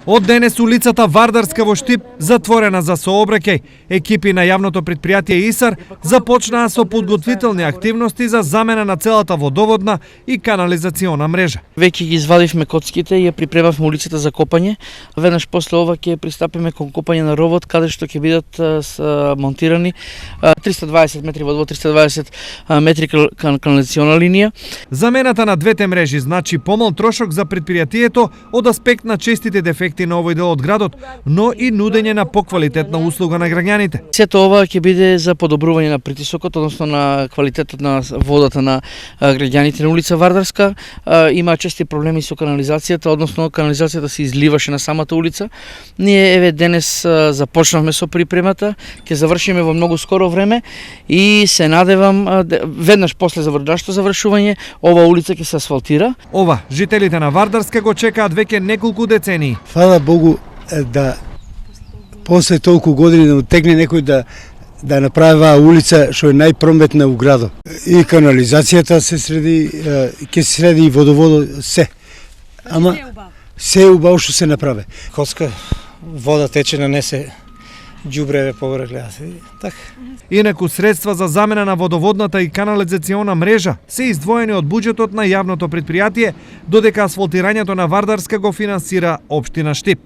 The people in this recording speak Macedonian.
Од денес улицата Вардарска во Штип затворена за сообраќај. Екипи на јавното предпријатие ИСАР започнаа со подготвителни активности за замена на целата водоводна и канализациона мрежа. Веќе ги извадивме коцките и ја припремавме улицата за копање. Веднаш после ова ќе пристапиме кон копање на ровот, каде што ќе бидат монтирани 320 метри водовод, 320 метри канализациона линија. Замената на двете мрежи значи помал трошок за предпријатието од аспект на честите дефекти на овој дел од градот, но и нудење на поквалитетна услуга на граѓаните. Сето ова ќе биде за подобрување на притисокот, односно на квалитетот на водата на граѓаните на улица Вардарска. Има чести проблеми со канализацијата, односно канализацијата се изливаше на самата улица. Ние еве денес започнавме со припремата, ќе завршиме во многу скоро време и се надевам веднаш после нашето завршување ова улица ќе се асфалтира. Ова жителите на Вардарска го чекаат веќе неколку децении. Фала Богу да после толку години да утегне некој да направи улица што е најпрометна у градот. И канализацијата се среди, ќе се среди и водоводот, се. Ама се убаво што се направи. Коцка, вода тече, нанесе ѓубреве поврх, така. Инаку средства за замена на водоводната и канализациона мрежа се издвоени од буџетот на јавното предпријатие, додека асфалтирањето на Вардарска го финансира општина Штип.